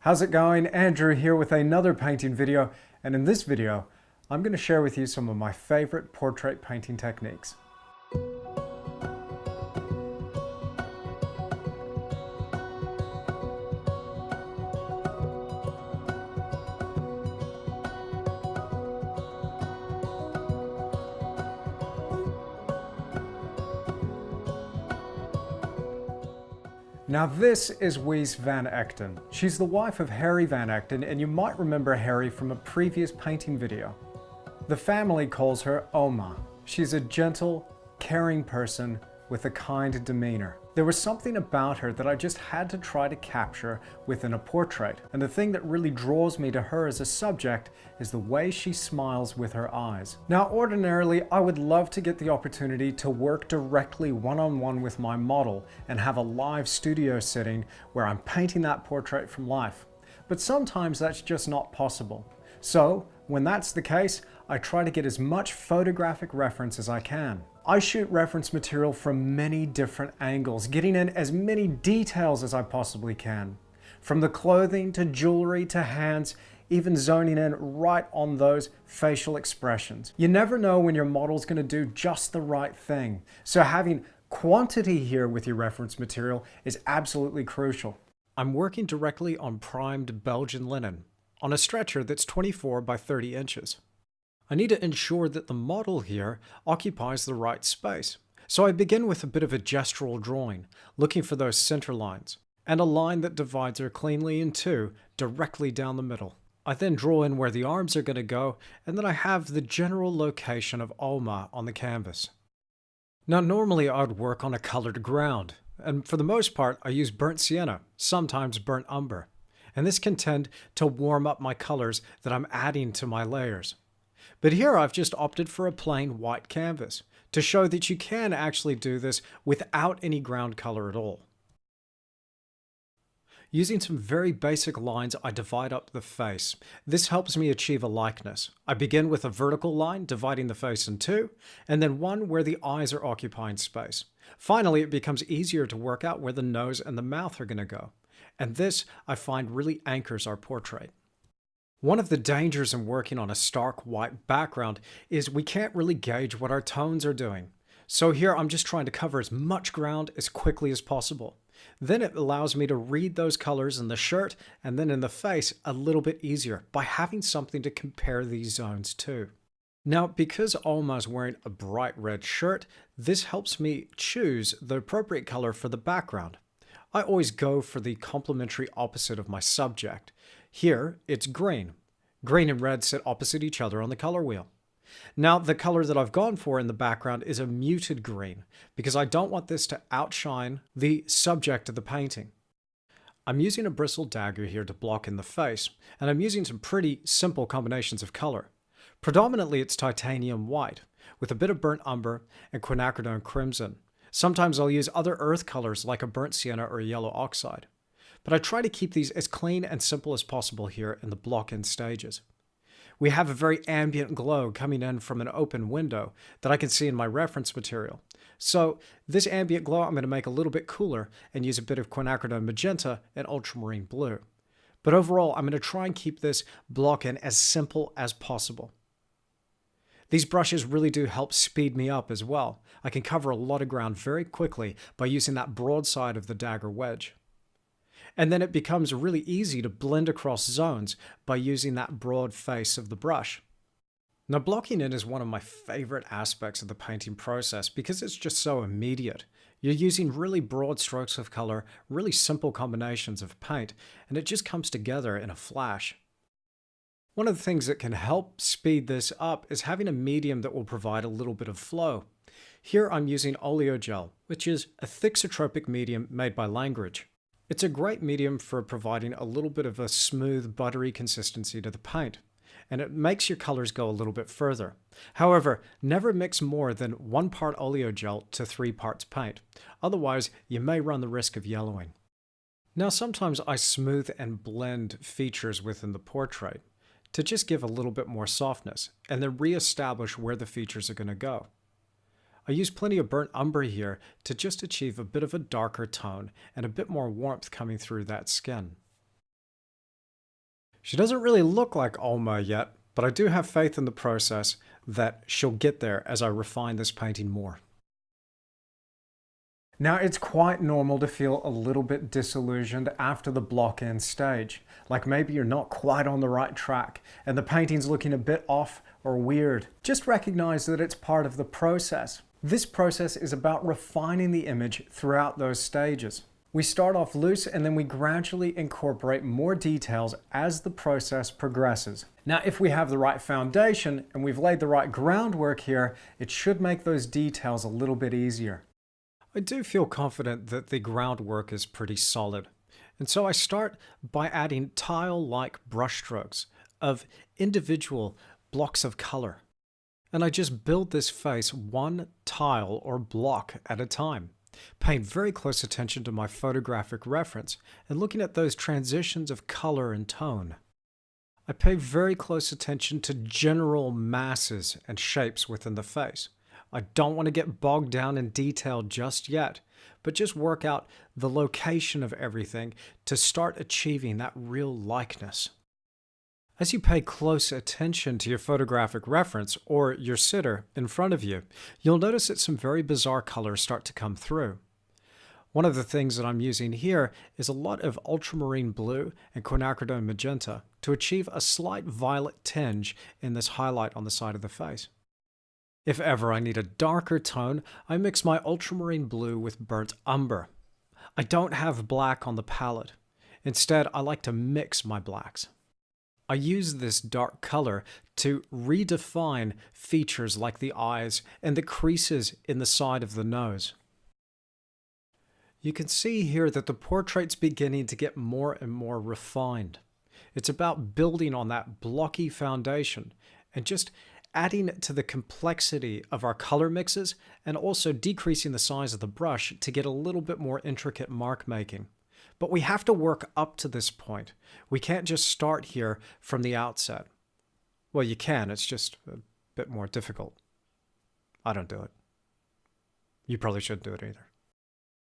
How's it going? Andrew here with another painting video, and in this video I'm going to share with you some of my favorite portrait painting techniques. Now this is Wies van Egten. She's the wife of Harry van Egten, and you might remember Harry from a previous painting video. The family calls her Oma. She's a gentle, caring person with a kind demeanor. There was something about her that I just had to try to capture within a portrait, and the thing that really draws me to her as a subject is the way she smiles with her eyes. Now ordinarily I would love to get the opportunity to work directly one-on-one with my model and have a live studio sitting where I'm painting that portrait from life. But sometimes that's just not possible. So when that's the case, I try to get as much photographic reference as I can. I shoot reference material from many different angles, getting in as many details as I possibly can. From the clothing to jewelry to hands, even zoning in right on those facial expressions. You never know when your model's going to do just the right thing. So having quantity here with your reference material is absolutely crucial. I'm working directly on primed Belgian linen on a stretcher that's 24 by 30 inches. I need to ensure that the model here occupies the right space. So I begin with a bit of a gestural drawing, looking for those center lines, and a line that divides her cleanly in two, directly down the middle. I then draw in where the arms are going to go, and then I have the general location of Oma on the canvas. Now normally I would work on a colored ground, and for the most part I use burnt sienna, sometimes burnt umber, and this can tend to warm up my colors that I'm adding to my layers. But here I've just opted for a plain white canvas to show that you can actually do this without any ground color at all. Using some very basic lines, I divide up the face. This helps me achieve a likeness. I begin with a vertical line dividing the face in two, and then one where the eyes are occupying space. Finally, it becomes easier to work out where the nose and the mouth are going to go. And this, I find, really anchors our portrait. One of the dangers in working on a stark white background is we can't really gauge what our tones are doing. So here I'm just trying to cover as much ground as quickly as possible. Then it allows me to read those colors in the shirt and then in the face a little bit easier by having something to compare these zones to. Now, because Alma's wearing a bright red shirt, this helps me choose the appropriate color for the background. I always go for the complementary opposite of my subject. Here, it's green. Green and red sit opposite each other on the color wheel. Now, the color that I've gone for in the background is a muted green because I don't want this to outshine the subject of the painting. I'm using a bristle dagger here to block in the face, and I'm using some pretty simple combinations of color. Predominantly, it's titanium white with a bit of burnt umber and quinacridone crimson. Sometimes I'll use other earth colors like a burnt sienna or a yellow oxide. But I try to keep these as clean and simple as possible here in the block-in stages. We have a very ambient glow coming in from an open window that I can see in my reference material. So this ambient glow I'm going to make a little bit cooler and use a bit of quinacridone magenta and ultramarine blue. But overall, I'm going to try and keep this block-in as simple as possible. These brushes really do help speed me up as well. I can cover a lot of ground very quickly by using that broad side of the dagger wedge. And then it becomes really easy to blend across zones by using that broad face of the brush. Now, blocking in is one of my favorite aspects of the painting process because it's just so immediate. You're using really broad strokes of color, really simple combinations of paint, and it just comes together in a flash. One of the things that can help speed this up is having a medium that will provide a little bit of flow. Here I'm using oleogel, which is a thixotropic medium made by Langridge. It's a great medium for providing a little bit of a smooth, buttery consistency to the paint, and it makes your colors go a little bit further. However, never mix more than 1 part oleogel to 3 parts paint. Otherwise, you may run the risk of yellowing. Now, sometimes I smooth and blend features within the portrait to just give a little bit more softness, and then re-establish where the features are going to go. I use plenty of burnt umber here to just achieve a bit of a darker tone and a bit more warmth coming through that skin. She doesn't really look like Alma yet, but I do have faith in the process that she'll get there as I refine this painting more. Now, it's quite normal to feel a little bit disillusioned after the block-in stage. Like maybe you're not quite on the right track and the painting's looking a bit off or weird. Just recognize that it's part of the process. This process is about refining the image throughout those stages. We start off loose and then we gradually incorporate more details as the process progresses. Now, if we have the right foundation and we've laid the right groundwork here, it should make those details a little bit easier. I do feel confident that the groundwork is pretty solid. And so I start by adding tile-like brushstrokes of individual blocks of color. And I just build this face one tile or block at a time, paying very close attention to my photographic reference and looking at those transitions of color and tone. I pay very close attention to general masses and shapes within the face. I don't want to get bogged down in detail just yet, but just work out the location of everything to start achieving that real likeness. As you pay close attention to your photographic reference or your sitter in front of you, you'll notice that some very bizarre colors start to come through. One of the things that I'm using here is a lot of ultramarine blue and quinacridone magenta to achieve a slight violet tinge in this highlight on the side of the face. If ever I need a darker tone, I mix my ultramarine blue with burnt umber. I don't have black on the palette. Instead, I like to mix my blacks. I use this dark color to redefine features like the eyes and the creases in the side of the nose. You can see here that the portrait's beginning to get more and more refined. It's about building on that blocky foundation and just adding to the complexity of our color mixes and also decreasing the size of the brush to get a little bit more intricate mark making. But we have to work up to this point. We can't just start here from the outset. Well, you can, it's just a bit more difficult. I don't do it. You probably shouldn't do it either.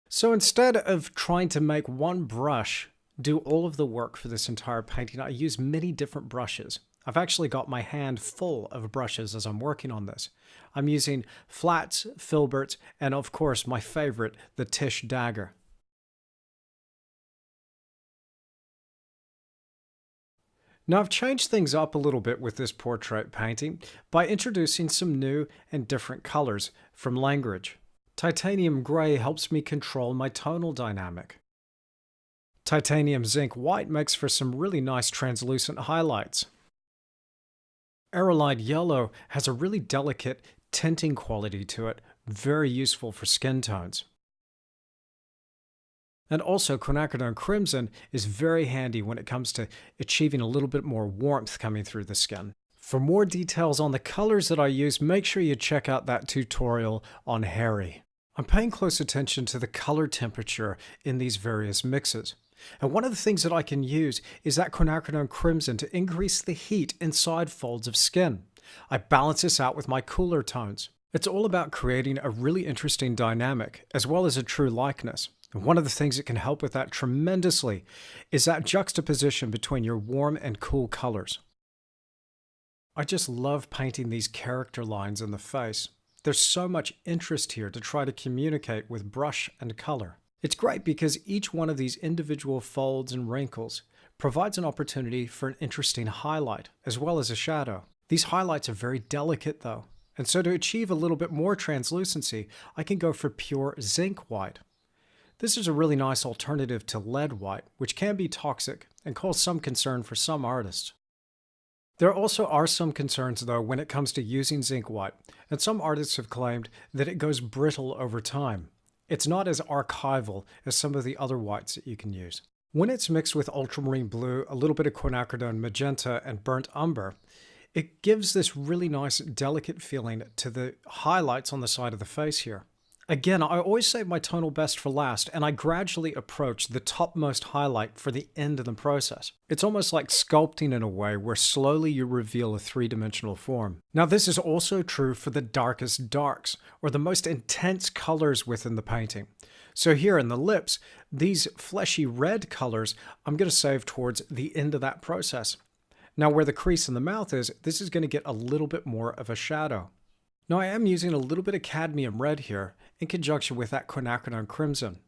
So instead of trying to make one brush do all of the work for this entire painting, I use many different brushes. I've actually got my hand full of brushes as I'm working on this. I'm using flats, filberts, and of course my favorite, the Tish dagger. Now I've changed things up a little bit with this portrait painting by introducing some new and different colors from language. Titanium gray helps me control my tonal dynamic. Titanium zinc white makes for some really nice translucent highlights. Aerolite yellow has a really delicate tinting quality to it, very useful for skin tones. And also quinacridone crimson is very handy when it comes to achieving a little bit more warmth coming through the skin. For more details on the colors that I use, make sure you check out that tutorial on Harry. I'm paying close attention to the color temperature in these various mixes. And one of the things that I can use is that quinacridone crimson to increase the heat inside folds of skin. I balance this out with my cooler tones. It's all about creating a really interesting dynamic as well as a true likeness. And one of the things that can help with that tremendously is that juxtaposition between your warm and cool colors. I just love painting these character lines in the face. There's so much interest here to try to communicate with brush and color. It's great because each one of these individual folds and wrinkles provides an opportunity for an interesting highlight as well as a shadow. These highlights are very delicate though, and so to achieve a little bit more translucency, I can go for pure zinc white. This is a really nice alternative to lead white, which can be toxic and cause some concern for some artists. There also are some concerns though when it comes to using zinc white, and some artists have claimed that it goes brittle over time. It's not as archival as some of the other whites that you can use. When it's mixed with ultramarine blue, a little bit of quinacridone magenta, and burnt umber, it gives this really nice delicate feeling to the highlights on the side of the face here. Again, I always save my tonal best for last, and I gradually approach the topmost highlight for the end of the process. It's almost like sculpting in a way where slowly you reveal a three-dimensional form. Now this is also true for the darkest darks, or the most intense colors within the painting. So here in the lips, these fleshy red colors, I'm going to save towards the end of that process. Now where the crease in the mouth is, this is going to get a little bit more of a shadow. Now I am using a little bit of cadmium red here in conjunction with that quinacridone crimson.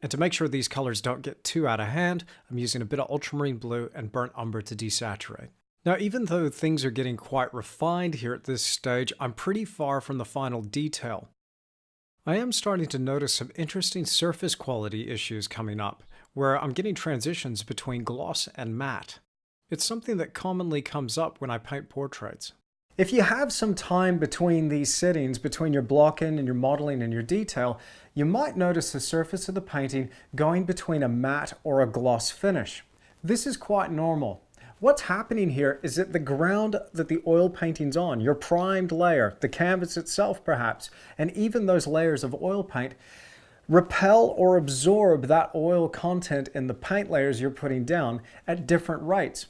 And to make sure these colors don't get too out of hand, I'm using a bit of ultramarine blue and burnt umber to desaturate. Now even though things are getting quite refined here at this stage, I'm pretty far from the final detail. I am starting to notice some interesting surface quality issues coming up, where I'm getting transitions between gloss and matte. It's something that commonly comes up when I paint portraits. If you have some time between these sittings, between your block-in and your modeling and your detail, you might notice the surface of the painting going between a matte or a gloss finish. This is quite normal. What's happening here is that the ground that the oil painting's on, your primed layer, the canvas itself perhaps, and even those layers of oil paint, repel or absorb that oil content in the paint layers you're putting down at different rates.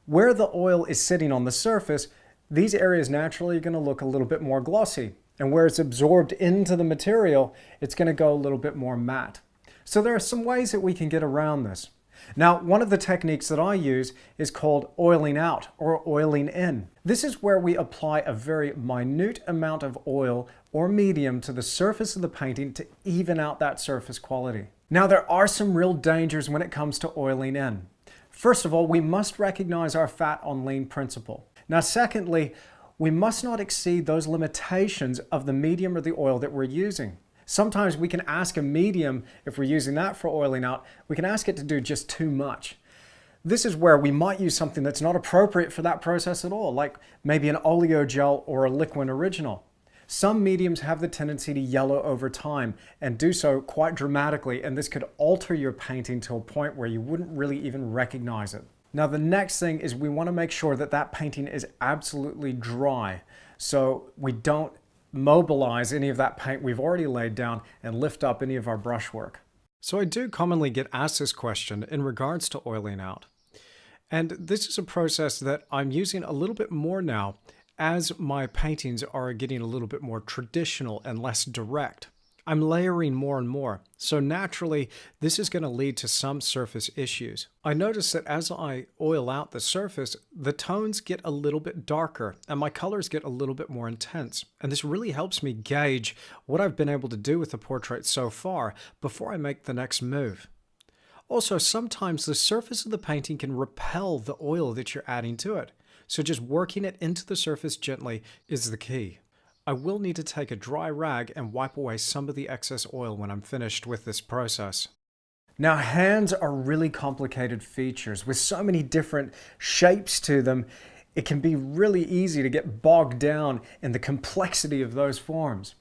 Where the oil is sitting on the surface, these areas naturally are going to look a little bit more glossy. And where it's absorbed into the material, it's going to go a little bit more matte. So there are some ways that we can get around this. Now, one of the techniques that I use is called oiling out or oiling in. This is where we apply a very minute amount of oil or medium to the surface of the painting to even out that surface quality. Now, there are some real dangers when it comes to oiling in. First of all, we must recognize our fat on lean principle. Now, secondly, we must not exceed those limitations of the medium or the oil that we're using. Sometimes we can ask a medium, if we're using that for oiling out, we can ask it to do just too much. This is where we might use something that's not appropriate for that process at all, like maybe an oleo gel or a liquid original. Some mediums have the tendency to yellow over time and do so quite dramatically, and this could alter your painting to a point where you wouldn't really even recognize it. Now the next thing is we want to make sure that that painting is absolutely dry, so we don't mobilize any of that paint we've already laid down and lift up any of our brushwork. So I do commonly get asked this question in regards to oiling out. And this is a process that I'm using a little bit more now as my paintings are getting a little bit more traditional and less direct. I'm layering more and more, so naturally this is going to lead to some surface issues. I notice that as I oil out the surface, the tones get a little bit darker and my colors get a little bit more intense. And this really helps me gauge what I've been able to do with the portrait so far before I make the next move. Also, sometimes the surface of the painting can repel the oil that you're adding to it, so just working it into the surface gently is the key. I will need to take a dry rag and wipe away some of the excess oil when I'm finished with this process. Now, hands are really complicated features with so many different shapes to them. It can be really easy to get bogged down in the complexity of those forms.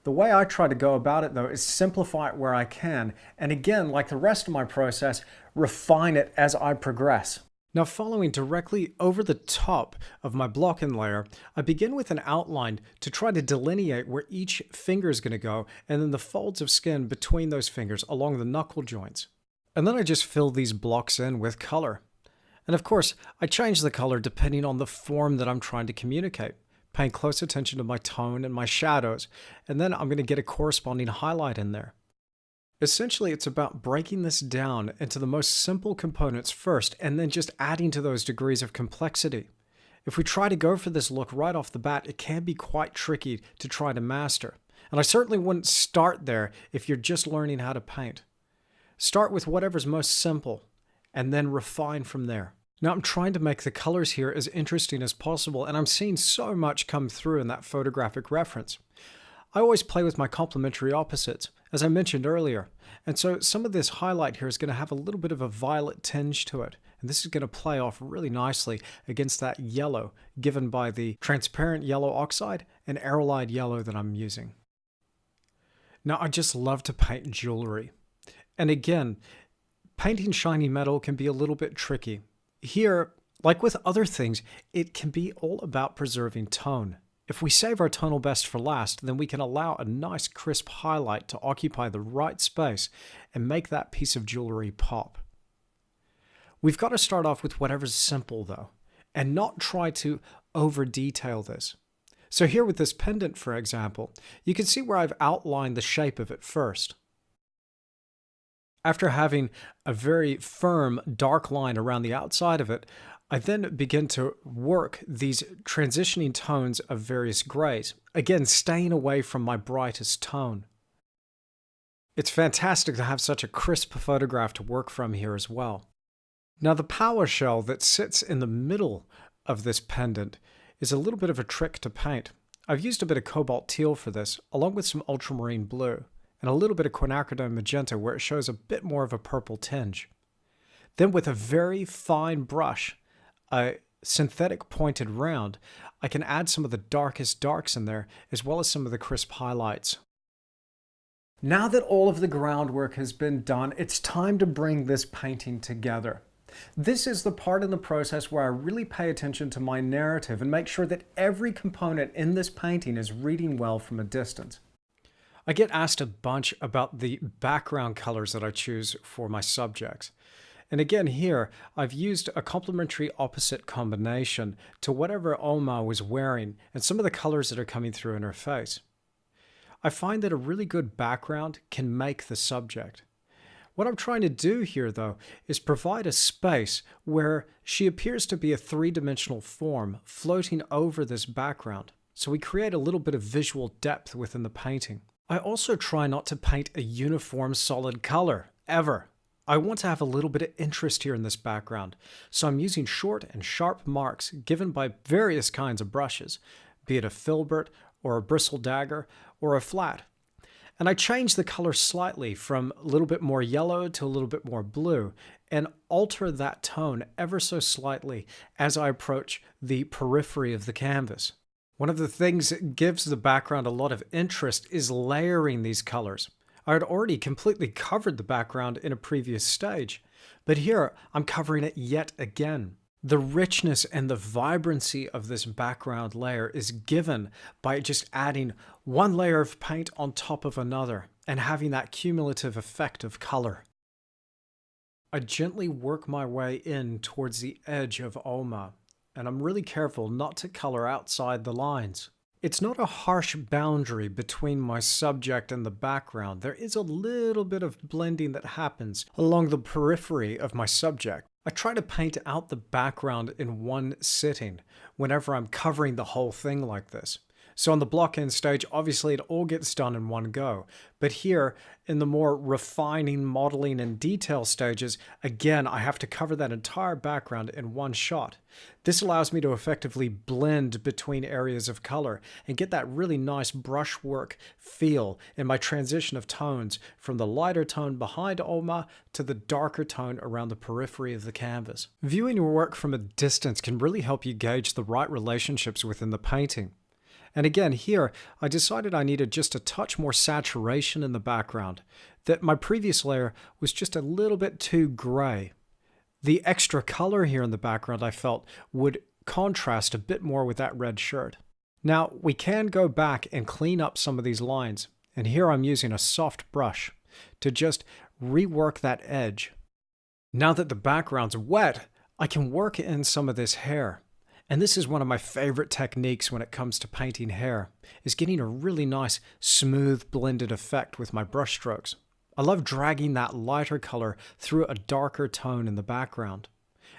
The way I try to go about it though is simplify it where I can, and again, like the rest of my process, refine it as I progress. Now, following directly over the top of my block-in layer, I begin with an outline to try to delineate where each finger is going to go, and then the folds of skin between those fingers along the knuckle joints. And then I just fill these blocks in with color. And of course, I change the color depending on the form that I'm trying to communicate, paying close attention to my tone and my shadows, and then I'm going to get a corresponding highlight in there. Essentially, it's about breaking this down into the most simple components first and then just adding to those degrees of complexity. If we try to go for this look right off the bat, it can be quite tricky to try to master. And I certainly wouldn't start there if you're just learning how to paint. Start with whatever's most simple and then refine from there. Now I'm trying to make the colors here as interesting as possible, and I'm seeing so much come through in that photographic reference. I always play with my complementary opposites, as I mentioned earlier, and so some of this highlight here is going to have a little bit of a violet tinge to it, and this is going to play off really nicely against that yellow given by the transparent yellow oxide and aerolide yellow that I'm using. Now I just love to paint jewelry, and again, painting shiny metal can be a little bit tricky. Here, like with other things, it can be all about preserving tone. If we save our tonal best for last, then we can allow a nice crisp highlight to occupy the right space and make that piece of jewelry pop. We've got to start off with whatever's simple though, and not try to over detail this. So here with this pendant, for example, you can see where I've outlined the shape of it first. After having a very firm dark line around the outside of it, I then begin to work these transitioning tones of various grays, again staying away from my brightest tone. It's fantastic to have such a crisp photograph to work from here as well. Now the power shell that sits in the middle of this pendant is a little bit of a trick to paint. I've used a bit of cobalt teal for this, along with some ultramarine blue, and a little bit of quinacridone magenta where it shows a bit more of a purple tinge. Then with a very fine brush, a synthetic pointed round, I can add some of the darkest darks in there, as well as some of the crisp highlights. Now that all of the groundwork has been done, it's time to bring this painting together. This is the part in the process where I really pay attention to my narrative and make sure that every component in this painting is reading well from a distance. I get asked a bunch about the background colors that I choose for my subjects. And again here, I've used a complementary opposite combination to whatever Oma was wearing and some of the colors that are coming through in her face. I find that a really good background can make the subject. What I'm trying to do here, though, is provide a space where she appears to be a three-dimensional form floating over this background, so we create a little bit of visual depth within the painting. I also try not to paint a uniform solid color, ever. I want to have a little bit of interest here in this background, so I'm using short and sharp marks given by various kinds of brushes, be it a filbert or a bristle dagger or a flat. And I change the color slightly from a little bit more yellow to a little bit more blue and alter that tone ever so slightly as I approach the periphery of the canvas. One of the things that gives the background a lot of interest is layering these colors. I had already completely covered the background in a previous stage, but here I'm covering it yet again. The richness and the vibrancy of this background layer is given by just adding one layer of paint on top of another and having that cumulative effect of color. I gently work my way in towards the edge of Oma, and I'm really careful not to color outside the lines. It's not a harsh boundary between my subject and the background. There is a little bit of blending that happens along the periphery of my subject. I try to paint out the background in one sitting whenever I'm covering the whole thing like this. So on the block-in stage, obviously it all gets done in one go. But here, in the more refining, modeling, and detail stages, again, I have to cover that entire background in one shot. This allows me to effectively blend between areas of color and get that really nice brushwork feel in my transition of tones from the lighter tone behind Oma to the darker tone around the periphery of the canvas. Viewing your work from a distance can really help you gauge the right relationships within the painting. And again, here, I decided I needed just a touch more saturation in the background, that my previous layer was just a little bit too gray. The extra color here in the background I felt would contrast a bit more with that red shirt. Now, we can go back and clean up some of these lines, and here I'm using a soft brush to just rework that edge. Now that the background's wet, I can work in some of this hair. And this is one of my favorite techniques when it comes to painting hair, is getting a really nice, smooth, blended effect with my brush strokes. I love dragging that lighter color through a darker tone in the background,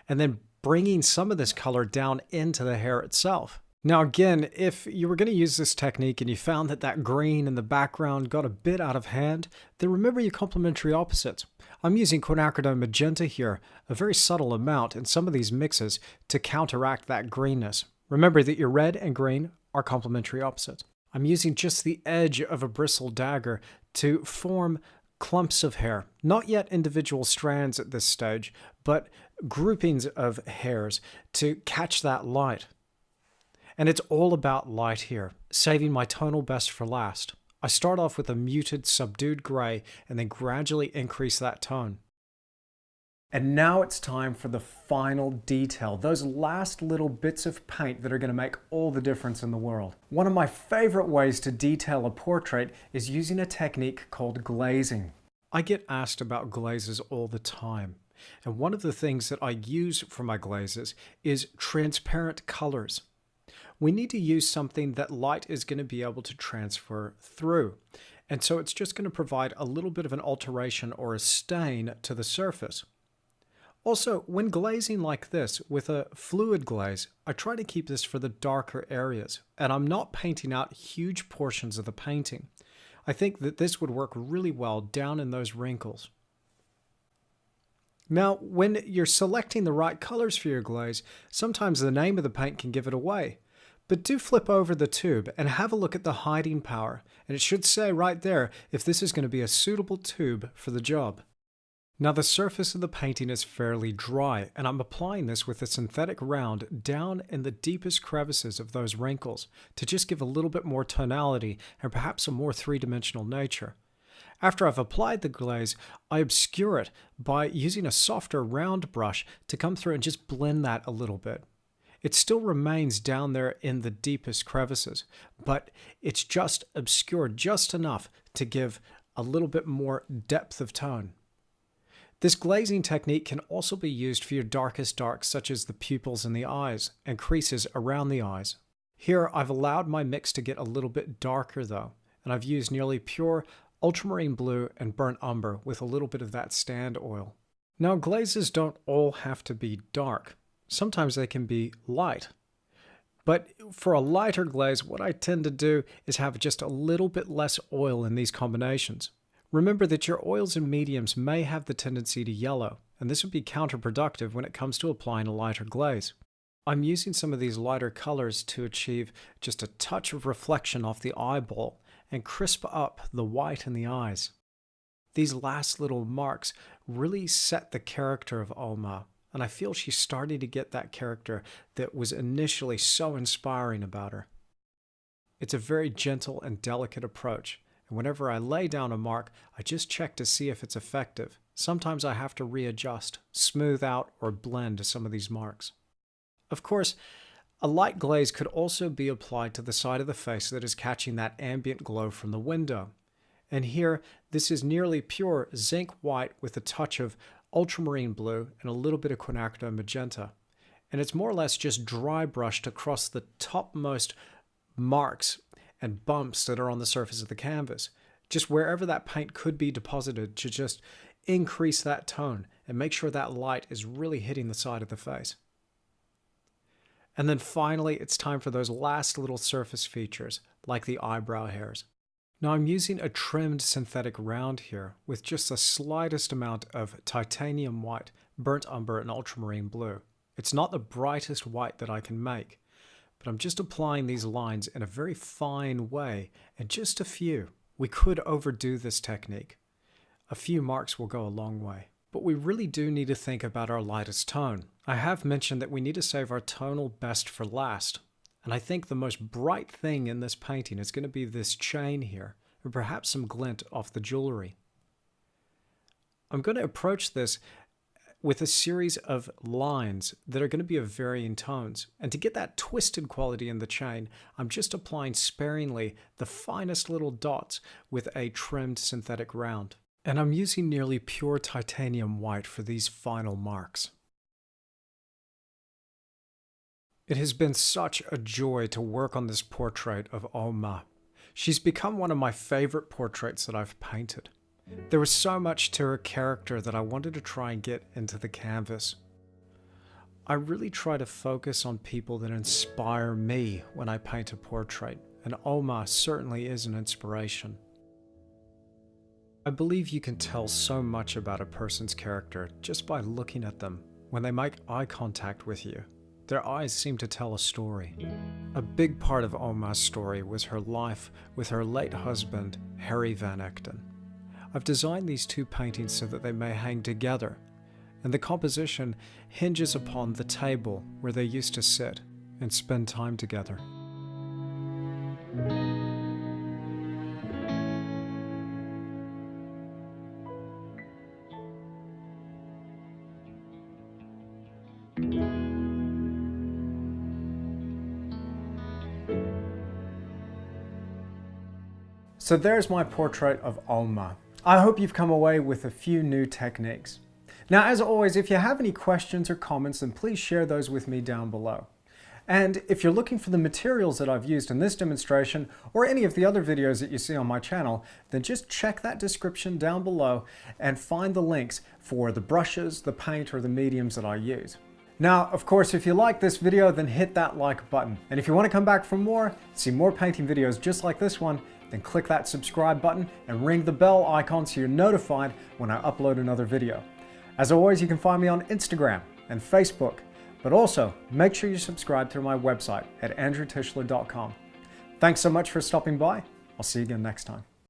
and then bringing some of this color down into the hair itself. Now again, if you were going to use this technique and you found that that green in the background got a bit out of hand, then remember your complementary opposites. I'm using quinacridone magenta here, a very subtle amount in some of these mixes to counteract that greenness. Remember that your red and green are complementary opposites. I'm using just the edge of a bristle dagger to form clumps of hair, not yet individual strands at this stage, but groupings of hairs to catch that light. And it's all about light here, saving my tonal best for last. I start off with a muted, subdued gray and then gradually increase that tone. And now it's time for the final detail, those last little bits of paint that are going to make all the difference in the world. One of my favorite ways to detail a portrait is using a technique called glazing. I get asked about glazes all the time. And one of the things that I use for my glazes is transparent colors. We need to use something that light is going to be able to transfer through. And so it's just going to provide a little bit of an alteration or a stain to the surface. Also, when glazing like this with a fluid glaze, I try to keep this for the darker areas, and I'm not painting out huge portions of the painting. I think that this would work really well down in those wrinkles. Now, when you're selecting the right colors for your glaze, sometimes the name of the paint can give it away. But do flip over the tube and have a look at the hiding power, and it should say right there if this is going to be a suitable tube for the job. Now the surface of the painting is fairly dry, and I'm applying this with a synthetic round down in the deepest crevices of those wrinkles to just give a little bit more tonality and perhaps a more three-dimensional nature. After I've applied the glaze, I obscure it by using a softer round brush to come through and just blend that a little bit. It still remains down there in the deepest crevices, but it's just obscured just enough to give a little bit more depth of tone. This glazing technique can also be used for your darkest darks, such as the pupils in the eyes and creases around the eyes. Here I've allowed my mix to get a little bit darker though, and I've used nearly pure ultramarine blue and burnt umber with a little bit of that stand oil. Now glazes don't all have to be dark. Sometimes they can be light. But for a lighter glaze, what I tend to do is have just a little bit less oil in these combinations. Remember that your oils and mediums may have the tendency to yellow, and this would be counterproductive when it comes to applying a lighter glaze. I'm using some of these lighter colors to achieve just a touch of reflection off the eyeball and crisp up the white in the eyes. These last little marks really set the character of Oma, and I feel she's starting to get that character that was initially so inspiring about her. It's a very gentle and delicate approach, and whenever I lay down a mark, I just check to see if it's effective. Sometimes I have to readjust, smooth out, or blend some of these marks. Of course, a light glaze could also be applied to the side of the face that is catching that ambient glow from the window. And here, this is nearly pure zinc white with a touch of ultramarine blue and a little bit of quinacridone magenta. And it's more or less just dry brushed across the topmost marks and bumps that are on the surface of the canvas. Just wherever that paint could be deposited to just increase that tone and make sure that light is really hitting the side of the face. And then finally, it's time for those last little surface features, like the eyebrow hairs. Now I'm using a trimmed synthetic round here with just the slightest amount of titanium white, burnt umber, and ultramarine blue. It's not the brightest white that I can make, but I'm just applying these lines in a very fine way, and just a few. We could overdo this technique. A few marks will go a long way. But we really do need to think about our lightest tone. I have mentioned that we need to save our tonal best for last. And I think the most bright thing in this painting is going to be this chain here, and perhaps some glint off the jewelry. I'm going to approach this with a series of lines that are going to be of varying tones. And to get that twisted quality in the chain, I'm just applying sparingly the finest little dots with a trimmed synthetic round. And I'm using nearly pure titanium white for these final marks. It has been such a joy to work on this portrait of Oma. She's become one of my favorite portraits that I've painted. There was so much to her character that I wanted to try and get into the canvas. I really try to focus on people that inspire me when I paint a portrait, and Oma certainly is an inspiration. I believe you can tell so much about a person's character just by looking at them when they make eye contact with you. Their eyes seem to tell a story. A big part of Oma's story was her life with her late husband, Harry Van Egten. I've designed these two paintings so that they may hang together, and the composition hinges upon the table where they used to sit and spend time together. So there's my portrait of Oma. I hope you've come away with a few new techniques. Now, as always, if you have any questions or comments, then please share those with me down below. And if you're looking for the materials that I've used in this demonstration or any of the other videos that you see on my channel, then just check that description down below and find the links for the brushes, the paint, or the mediums that I use. Now, of course, if you like this video, then hit that like button. And if you want to come back for more, see more painting videos just like this one, then click that subscribe button and ring the bell icon so you're notified when I upload another video. As always, you can find me on Instagram and Facebook, but also make sure you subscribe through my website at andrewtischler.com. Thanks so much for stopping by. I'll see you again next time.